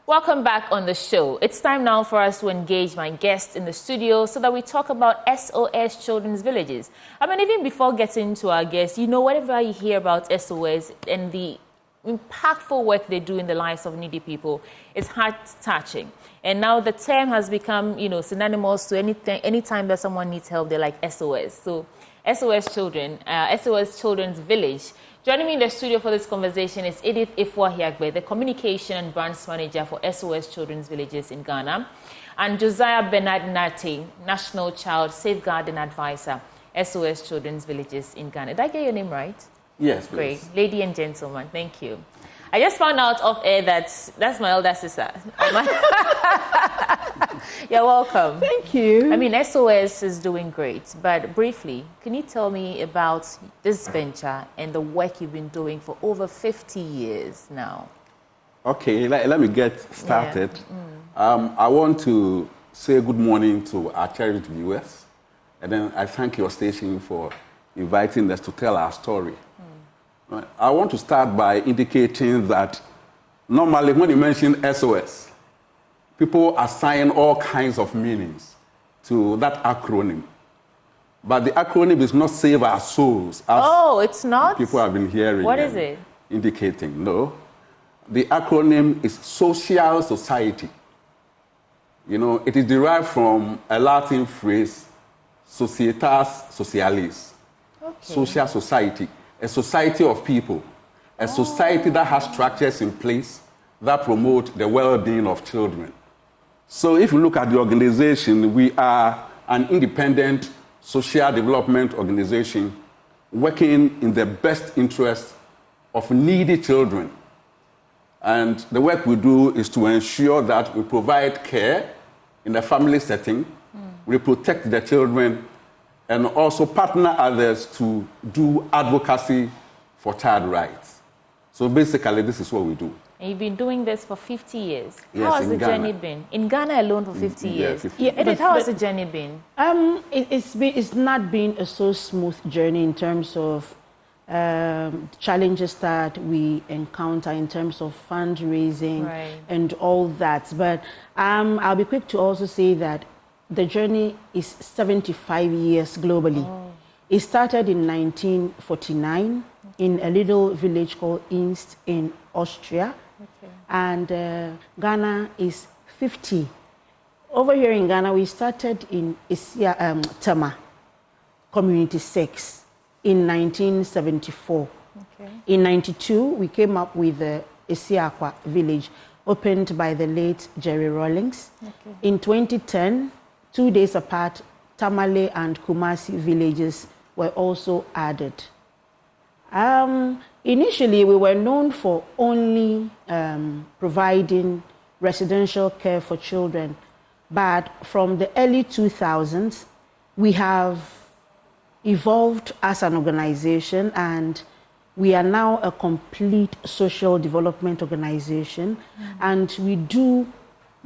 Welcome back on the show. It's time now for us to engage my guests in the studio so that we talk about SOS Children's Villages. I mean, even before getting to our guests, you know, whatever you hear about SOS and the impactful work they do in the lives of needy people, it's heart-touching. And now the term has become, you know, synonymous to anytime that someone needs help, they're like SOS. So SOS Children's Village. Joining me in the studio for this conversation is Edith Ifwa-Hiagbe, the Communication and Brands Manager for SOS Children's Villages in Ghana, and Josiah Bernard-Nate, National Child Safeguarding Advisor, SOS Children's Villages in Ghana. Did I get your name right? Yes, please. Great. Lady and gentlemen, thank you. I just found out off air that's my elder sister. You're welcome. Thank you. I mean, SOS is doing great, but briefly, can you tell me about this venture and the work you've been doing for over 50 years now? Okay, let me get started. Yeah. I want to say good morning to our cherished viewers, and then I thank your station for inviting us to tell our story. I want to start by indicating that normally when you mention SOS, people assign all kinds of meanings to that acronym. But the acronym is not Save Our Souls. Oh, it's not? People have been hearing. What is it? Indicating. No. The acronym is Social Society. You know, it is derived from a Latin phrase, Societas Socialis. Okay. Social society. A society of people, a society that has structures in place that promote the well-being of children. So if you look at the organization, we are an independent social development organization working in the best interest of needy children. And the work we do is to ensure that we provide care in a family setting, we protect the children, and also partner others to do advocacy for child rights. So basically, this is what we do. And you've been doing this for 50 years. Yes, how has the journey been? In Ghana alone for 50 years? 50 years. Edith, how has the journey been? It's not been a so smooth journey in terms of challenges that we encounter in terms of fundraising and all that. But I'll be quick to also say that the journey is 75 years globally. Oh. It started in 1949 in a little village called Inst in Austria. Okay. And Ghana is 50. Over here in Ghana, we started in Tama, Community 6, in 1974. Okay. In 92, we came up with the Esiakwa village, opened by the late Jerry Rawlings. Okay. In 2010, 2 days apart, Tamale and Kumasi villages were also added. Initially, we were known for only providing residential care for children, but from the early 2000s, we have evolved as an organization, and we are now a complete social development organization, and we do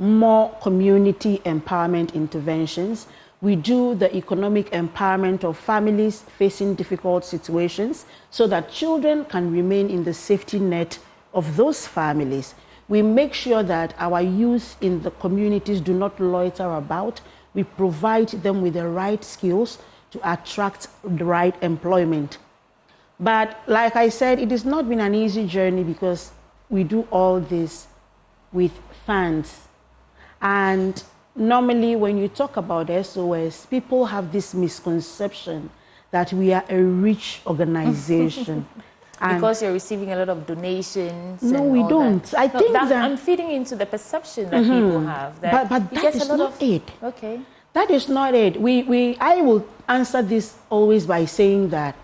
more community empowerment interventions. We do the economic empowerment of families facing difficult situations so that children can remain in the safety net of those families. We make sure that our youth in the communities do not loiter about. We provide them with the right skills to attract the right employment. But like I said, it has not been an easy journey because we do all this with funds. And normally when you talk about SOS, people have this misconception that we are a rich organization. Because you're receiving a lot of donations. No, we don't. That. I think that I'm feeding into the perception that people have. That but that is not it. Okay. That is not it. I will answer this always by saying that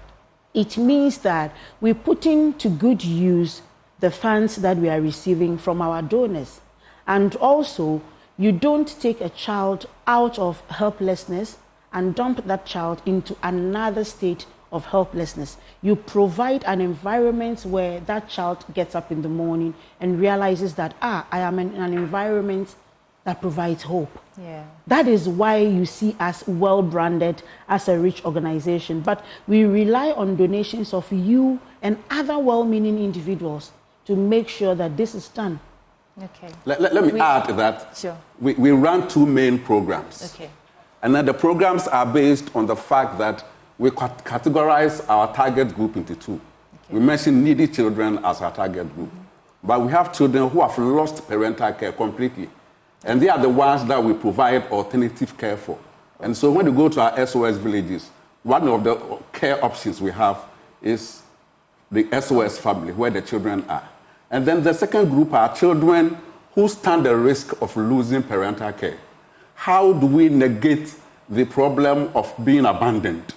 it means that we're putting to good use the funds that we are receiving from our donors. And also, you don't take a child out of helplessness and dump that child into another state of helplessness. You provide an environment where that child gets up in the morning and realizes that, I am in an environment that provides hope. Yeah. That is why you see us well branded as a rich organization. But we rely on donations of you and other well-meaning individuals to make sure that this is done. Okay. Let me add that Sure. we run 2 main programs. Okay. And then the programs are based on the fact that we categorize our target group into 2. Okay. We mentioned needy children as our target group. But we have children who have lost parental care completely. And they are the ones that we provide alternative care for. And so when you go to our SOS villages, one of the care options we have is the SOS family, where the children are. And then the second group are children who stand the risk of losing parental care. How do we negate the problem of being abandoned?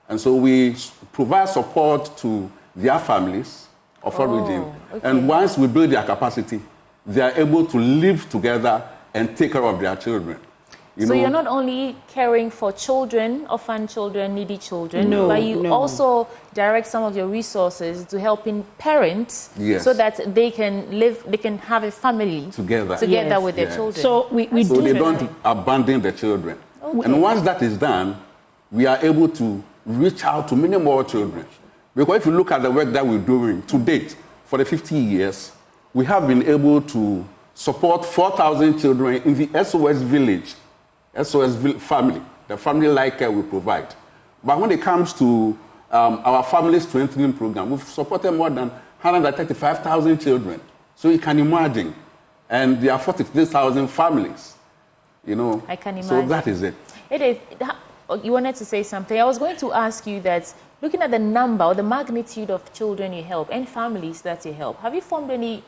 And so we provide support to their families of origin. Okay. And once we build their capacity, they are able to live together and take care of their children. You're not only caring for children, orphan children, needy children, but you also direct some of your resources to helping parents so that they can have a family together with their children. So they don't abandon the children. Okay. And once that is done, we are able to reach out to many more children. Because if you look at the work that we're doing to date, for the 50 years, we have been able to support 4,000 children in the SOS village, SOS family, the family-like care we provide. But when it comes to our family strengthening program, we've supported more than 135,000 children. So you can imagine. And there are 43,000 families, I can imagine. So that is it. It is. You wanted to say something. I was going to ask you that, looking at the number or the magnitude of children you help and families that you help, have you formed any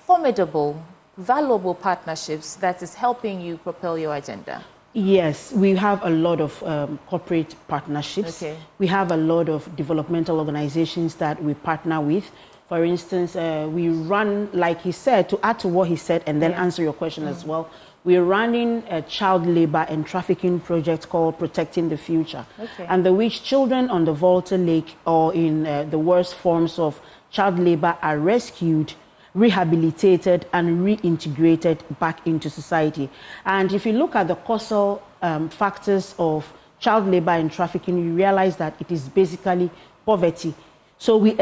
formidable, valuable partnerships that is helping you propel your agenda? Yes, we have a lot of corporate partnerships. Okay. We have a lot of developmental organizations that we partner with. For instance, we run, like he said, to add to what he said and then answer your question as well, we're running a child labor and trafficking project called Protecting the Future, under which children on the Volta Lake or in the worst forms of child labor are rescued, rehabilitated and reintegrated back into society. And if you look at the causal factors of child labor and trafficking, you realize that it is basically poverty. So we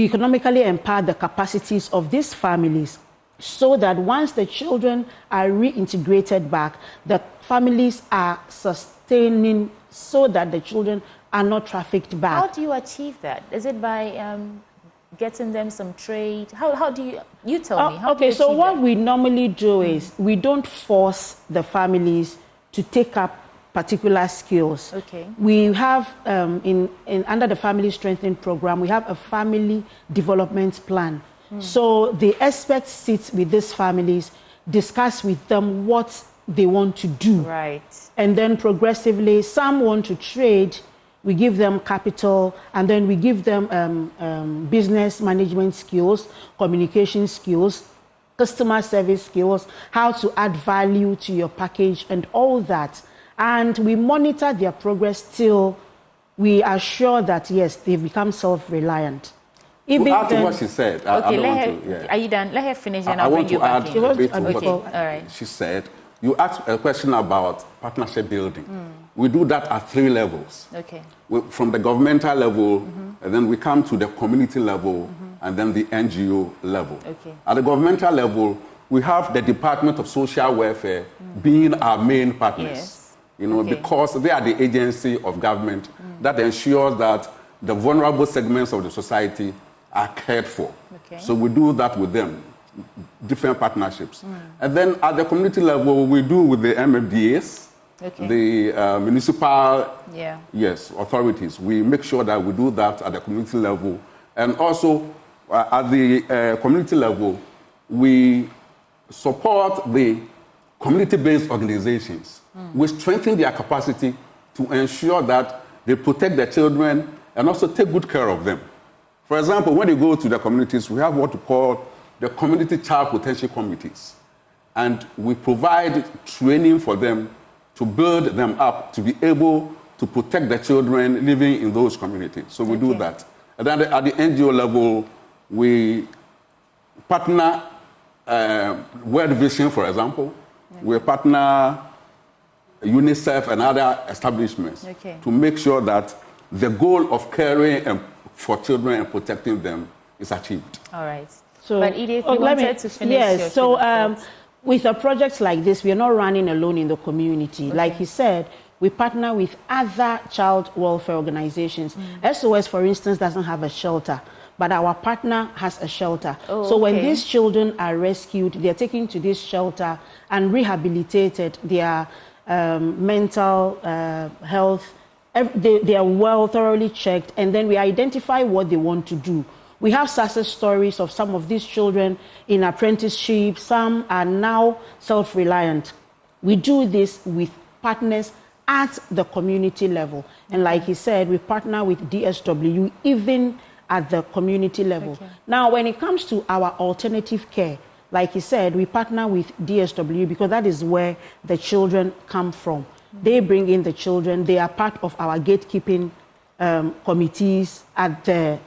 economically empower the capacities of these families so that once the children are reintegrated back, the families are sustaining so that the children are not trafficked back. How do you achieve that? Is it by getting them some trade? How do you tell me? How do you so achieve what that? we normally do is we don't force the families to take up particular skills. Okay. We have under the Family Strengthening Program, we have a family development plan. So the experts sit with these families, discuss with them what they want to do. Right. And then progressively, some want to trade, we give them capital, and then we give them business management skills, communication skills, customer service skills, how to add value to your package and all that. And we monitor their progress till we are sure that, yes, they've become self-reliant. Even to add to what she said, okay, are you done? Let her finish and I'll bring you back in. I want to add a bit to what she said. You asked a question about partnership building. We do that at 3 levels. Okay. From the governmental level, and then we come to the community level, and then the NGO level. Okay. At the governmental level, we have the Department of Social Welfare being our main partners. Yes. Because they are the agency of government that ensures that the vulnerable segments of the society are cared for. Okay. So we do that with them, different partnerships. And then at the community level, we do with the MFDAs, the municipal authorities. We make sure that we do that at the community level. And also at the community level, we support the community-based organizations. We strengthen their capacity to ensure that they protect their children and also take good care of them. For example, when you go to the communities, we have what we call the Community Child Protection Committees. And we provide training for them to build them up to be able to protect the children living in those communities. So we do that. And then at the NGO level, we partner World Vision, for example. We partner UNICEF and other establishments to make sure that the goal of caring for children and protecting them is achieved. All right. So, but Edith, you wanted to finish your yes. So, thought. with a project like this, we are not running alone in the community. Okay. Like he said, we partner with other child welfare organizations. SOS, for instance, doesn't have a shelter, but our partner has a shelter. Oh, so when okay. these children are rescued, they're taken to this shelter and rehabilitated. Their mental health, they are well thoroughly checked, and then we identify what they want to do. We have success stories of some of these children in apprenticeship. Some are now self-reliant. We do this with partners at the community level. And like he said, we partner with DSW even at the community level. Okay. Now, when it comes to our alternative care, like he said, we partner with DSW because that is where the children come from. They bring in the children. They are part of our gatekeeping committees at the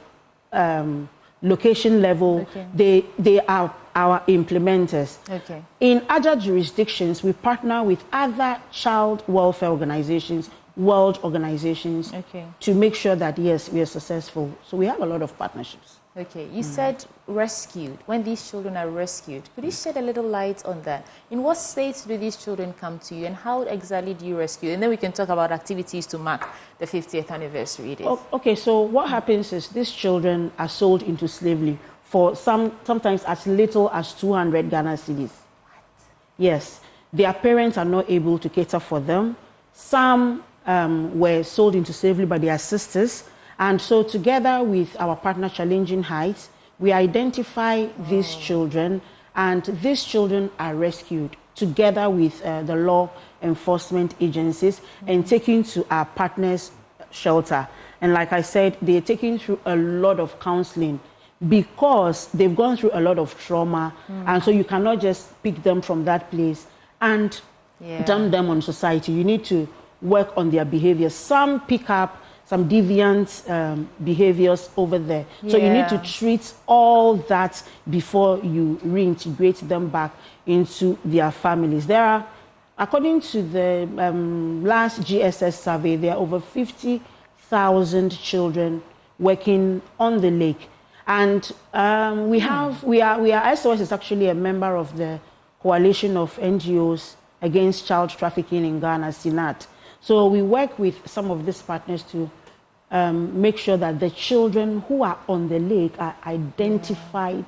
location level. Okay. They are our implementers. Okay. In other jurisdictions, we partner with other child welfare organizations, world organizations, Okay. to make sure that, yes, we are successful. So we have a lot of partnerships. Okay, you said rescued. When these children are rescued, could you shed a little light on that? In what states do these children come to you, and how exactly do you rescue? And then we can talk about activities to mark the 50th anniversary. Okay, so what happens is these children are sold into slavery for sometimes as little as 200 Ghana cedis. Yes, their parents are not able to cater for them. Some were sold into slavery by their sisters. And so together with our partner Challenging Heights, we identify these children, and these children are rescued together with the law enforcement agencies and taken to our partners' shelter. And like I said, they're taken through a lot of counseling because they've gone through a lot of trauma. And so you cannot just pick them from that place and dump them on society. You need to work on their behavior. Some pick up some deviant behaviors over there. So you need to treat all that before you reintegrate them back into their families. There are, according to the last GSS survey, there are over 50,000 children working on the lake. And we are SOS is actually a member of the Coalition of NGOs Against Child Trafficking in Ghana, SINAT. So we work with some of these partners to make sure that the children who are on the lake are identified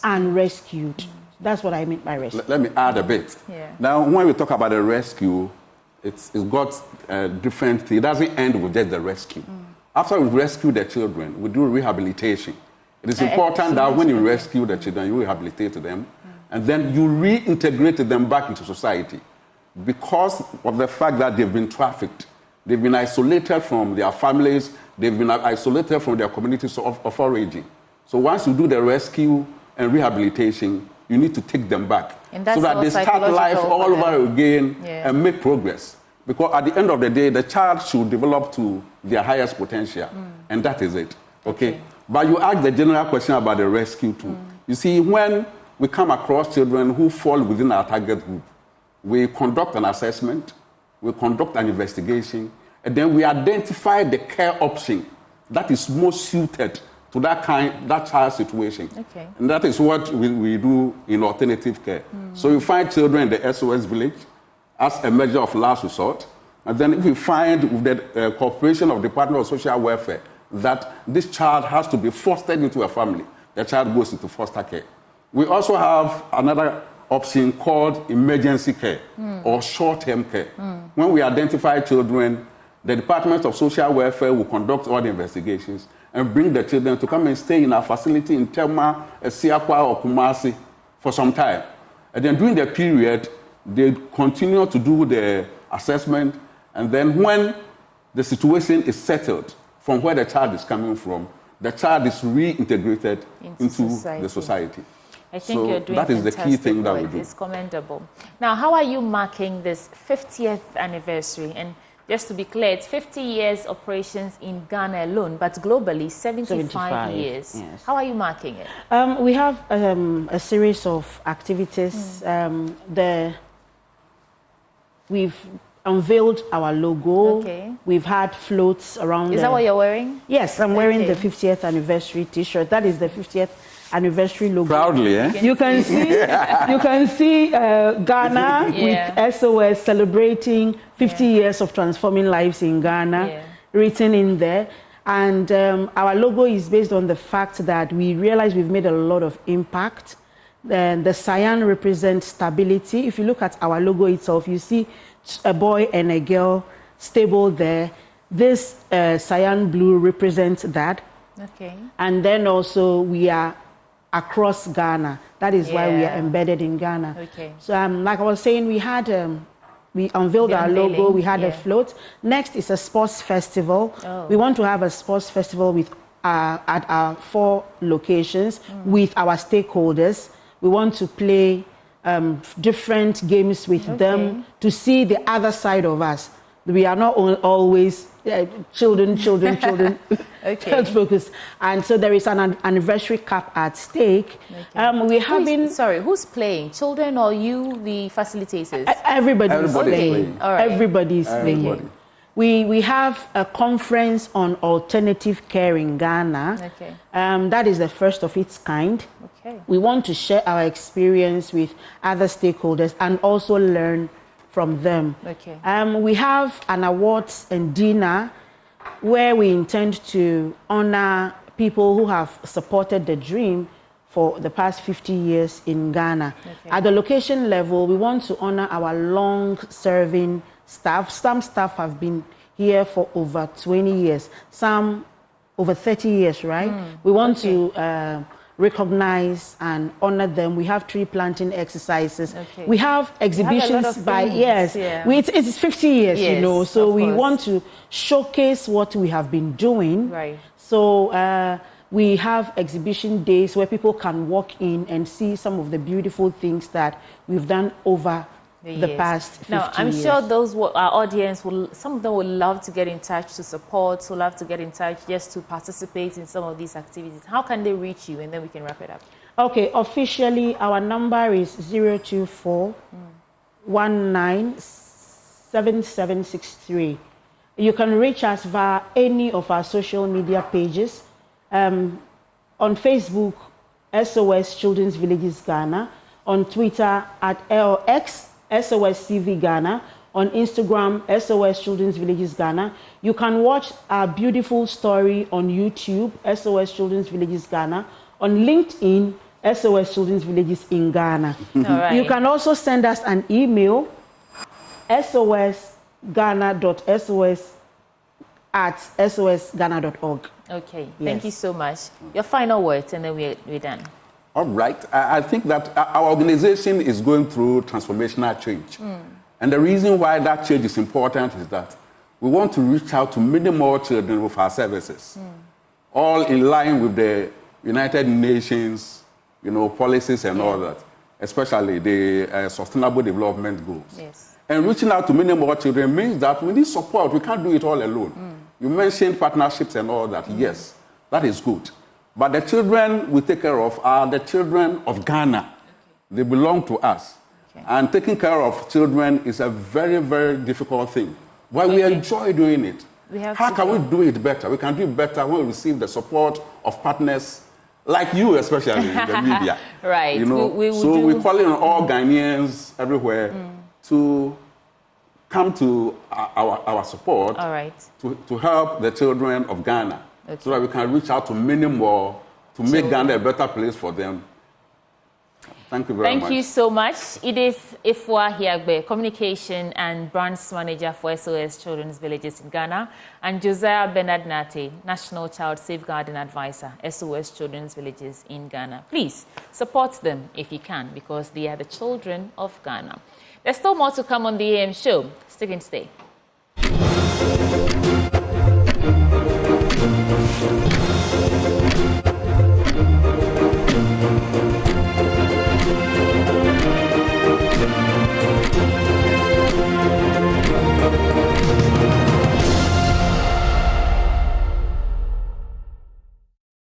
and rescued. That's what I mean by rescue. Let me add a bit. Now, when we talk about the rescue, it's got different. It doesn't end with just the rescue. After we rescue the children, we do rehabilitation. It is important that when you rescue the children, you rehabilitate them, and then you reintegrate them back into society. Because of the fact that they've been trafficked, they've been isolated from their families, they've been isolated from their communities of origin. So once you do the rescue and rehabilitation, you need to take them back so that they start life all over again and make progress. Because at the end of the day, the child should develop to their highest potential, and that is it. Okay? But you asked the general question about the rescue too. You see, when we come across children who fall within our target group, we conduct an assessment, we conduct an investigation, and then we identify the care option that is most suited to that child's situation. Okay. And that is what we do in alternative care. So you find children in the SOS village as a measure of last resort, and then if we find with the cooperation of the Department of Social Welfare that this child has to be fostered into a family, the child goes into foster care. We also have another option called emergency care or short-term care. When we identify children, the Department of Social Welfare will conduct all the investigations and bring the children to come and stay in our facility in Tema, Siakwa, or Kumasi for some time. And then during the period, they continue to do the assessment, and then when the situation is settled from where the child is coming from, the child is reintegrated into the society. I think you're doing that is the key thing that we do. It's commendable. Now, how are you marking this 50th anniversary? And just to be clear, it's 50 years operations in Ghana alone, but globally 75 years. Yes. How are you marking it? We have a series of activities. We've unveiled our logo. Okay. We've had floats around. Is that what you're wearing? Yes, I'm wearing the 50th anniversary T-shirt. That is the 50th anniversary logo. Proudly, eh? You can see Ghana with SOS celebrating 50 years of transforming lives in Ghana, written in there. And our logo is based on the fact that we realize we've made a lot of impact. The cyan represents stability. If you look at our logo itself, you see a boy and a girl stable there. This cyan blue represents that. Okay. And then also we are across Ghana. That is why we are embedded in Ghana. Okay. So like I was saying, we had we unveiled our logo. We had a float. Next is a sports festival. Oh. We want to have a sports festival with at our 4 locations with our stakeholders. We want to play different games with them to see the other side of us. We are not always children health focused. And so there is an anniversary cap at stake. We're having... Sorry, who's playing? Children or you, the facilitators? Everybody's playing. All right. Everybody's playing. We have a conference on alternative care in Ghana. Okay. That is the first of its kind. Okay. We want to share our experience with other stakeholders and also learn from them. Okay. We have an awards and dinner where we intend to honor people who have supported the dream for the past 50 years in Ghana. Okay. At the location level, we want to honor our long-serving staff. Some staff have been here for over 20 years, some over 30 years, right? We want to recognize and honor them. We have tree planting exercises. Okay. We have exhibitions it's 50 years, you know, so we want to showcase what we have been doing. Right. So we have exhibition days where people can walk in and see some of the beautiful things that we've done over the past 50 years. Now, I'm sure our audience some of them will love to get in touch to support, will love to get in touch just to participate in some of these activities. How can they reach you? And then we can wrap it up. Okay, officially, our number is 024-197763. You can reach us via any of our social media pages. On Facebook, SOS Children's Villages Ghana. On Twitter, at LX, SOS CV Ghana. On Instagram, SOS Children's Villages Ghana. You can watch our beautiful story on YouTube, SOS Children's Villages Ghana. On LinkedIn, SOS Children's Villages in Ghana. All right. You can also send us an email, sosghana.sos@sosghana.org. Okay, thank you so much. Your final words, and then we're done. All right. I think that our organization is going through transformational change. And the reason why that change is important is that we want to reach out to many more children with our services, all in line with the United Nations, policies and all that, especially the Sustainable Development Goals. Yes. And reaching out to many more children means that we need support. We can't do it all alone. You mentioned partnerships and all that. Yes, that is good. But the children we take care of are the children of Ghana. Okay. They belong to us. Okay. And taking care of children is a very, very difficult thing. But we enjoy doing it. How can we do it better? We can do it better when we receive the support of partners like you, especially in the media. Right. We're calling on all Ghanaians everywhere to come to our support to help the children of Ghana. Okay. So that we can reach out to many more to make Ghana a better place for them. Thank you very much. Thank you so much. Edith Ifwa Hiagbe, Communication and Brands Manager for SOS Children's Villages in Ghana, and Josiah Bernard Nate, National Child Safeguarding Advisor, SOS Children's Villages in Ghana. Please support them if you can, because they are the children of Ghana. There's still more to come on the AM show. Stick and stay.